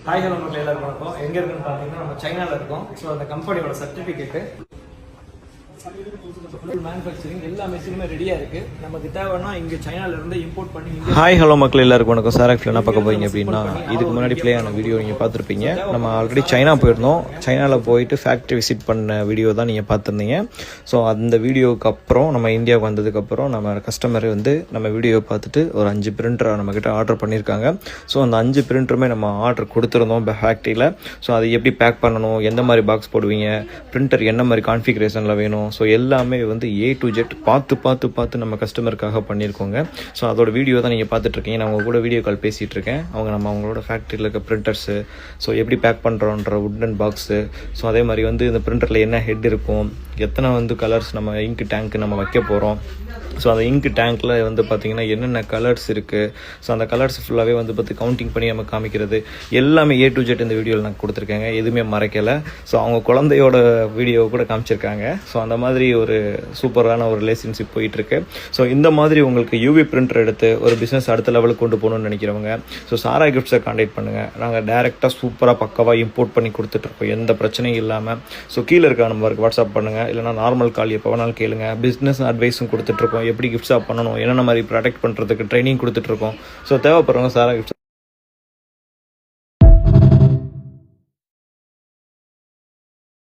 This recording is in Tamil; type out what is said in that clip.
ஹாய் ஹலோ மக்கள் எல்லாருக்கும் வணக்கம். எங்கே இருக்குன்னு பார்த்தீங்கன்னா நம்ம சைனாவில் இருக்கோம். ஸோ அந்த கம்பெனியோட சர்டிஃபிகேட்டு மேனுஃபேக்சரிங் எல்லா மெஷினுமே ரெடியாக இருக்குது. நமக்கு தேவைன்னா இங்கே சைனாவிலேருந்து இம்போர்ட் பண்ணி. ஹாய் ஹலோ மக்கள் எல்லாருக்கும் வணக்கம். சாராக்ல என்ன பார்க்க போறீங்க அப்படின்னா, இதுக்கு முன்னாடி ப்ளே ஆன வீடியோ நீங்கள் பார்த்துருப்பீங்க. நம்ம ஆல்ரெடி சைனா போயிருந்தோம். சைனாவில் போயிட்டு ஃபேக்ட்ரி விசிட் பண்ண வீடியோ தான் நீங்கள் பார்த்துருந்தீங்க. ஸோ அந்த வீடியோவுக்கு அப்புறம் நம்ம இந்தியாவுக்கு வந்ததுக்கப்புறம் நம்ம கஸ்டமர் வந்து நம்ம வீடியோ பார்த்துட்டு ஒரு 5 பிரிண்டரை நம்மக்கிட்ட ஆர்டர் பண்ணியிருக்காங்க. ஸோ அந்த 5 பிரிண்டருமே நம்ம ஆர்டர் கொடுத்துருந்தோம் ஃபேக்ட்ரியில். ஸோ அது எப்படி பேக் பண்ணணும், எந்த மாதிரி பாக்ஸ் போடுவீங்க, பிரிண்டர் என்ன மாதிரி கான்ஃபிகரேஷனில் வேணும், ஸோ எல்லாமே வந்து A to Z பார்த்து நம்ம கஸ்டமருக்காக பண்ணியிருக்கோங்க. ஸோ அதோட வீடியோ தான் நீங்கள் பார்த்துட்ருக்கீங்க. நான் உங்கள் கூட வீடியோ கால் பேசிகிட்டு இருக்கேன். அவங்களோட ஃபேக்ட்ரியில் இருக்க பிரிண்டர்ஸு, ஸோ எப்படி பேக் பண்ணுறோன்ற உட்டன் பாக்ஸு, ஸோ அதே மாதிரி வந்து இந்த பிரிண்டரில் என்ன ஹெட் இருக்கும், எத்தனை வந்து கலர்ஸ் நம்ம இங்க் டேங்க் நம்ம வைக்க போகிறோம், ஸோ அந்த இங்க் டேங்க்கில் வந்து பார்த்திங்கன்னா என்னென்ன கலர்ஸ் இருக்குது, ஸோ அந்த கலர்ஸ் ஃபுல்லாகவே வந்து பார்த்து கவுண்டிங் பண்ணி நம்ம காமிக்கிறது எல்லாமே A to Z இந்த வீடியோவில் நான் கொடுத்துருக்கேங்க. எதுவுமே மறைக்கலை. ஸோ அவங்க குழந்தையோட வீடியோவை கூட காமிச்சிருக்காங்க. ஸோ அந்த மாதிரி ஒரு சூப்பரான ஒரு ரிலேஷன்ஷிப் போயிட்டுருக்கு. ஸோ இந்த மாதிரி உங்களுக்கு UV பிரிண்டர் எடுத்து ஒரு பிஸ்னஸ் அடுத்த லெவலுக்கு கொண்டு போகணுன்னு நினைக்கிறவங்க ஸோ சாரா கிஃப்ட்ஸை கான்டாக்ட் பண்ணுங்கள். நாங்கள் டேரெக்டாக சூப்பராக பக்கவாக இம்போர்ட் பண்ணி கொடுத்துட்ருக்கோம், எந்த பிரச்சனையும் இல்லாமல். ஸோ கீழே இருக்க நம்பருக்கு வாட்ஸ்அப் பண்ணுங்கள், இல்லைனா நார்மல் கால் எப்போ வேணாலும் கேளுங்க. பிஸ்னஸ் அட்வைஸும் கொடுத்துட்ருக்கோம், எப்படி கிஃப்ட்ஸாக பண்ணணும், என்னென்ன மாதிரி ப்ராடக்ட் பண்ணுறதுக்கு ட்ரைனிங் கொடுத்துட்ருக்கோம். ஸோ தேவைப்படுறவங்க சாரா கிஃப்ட்ஸ்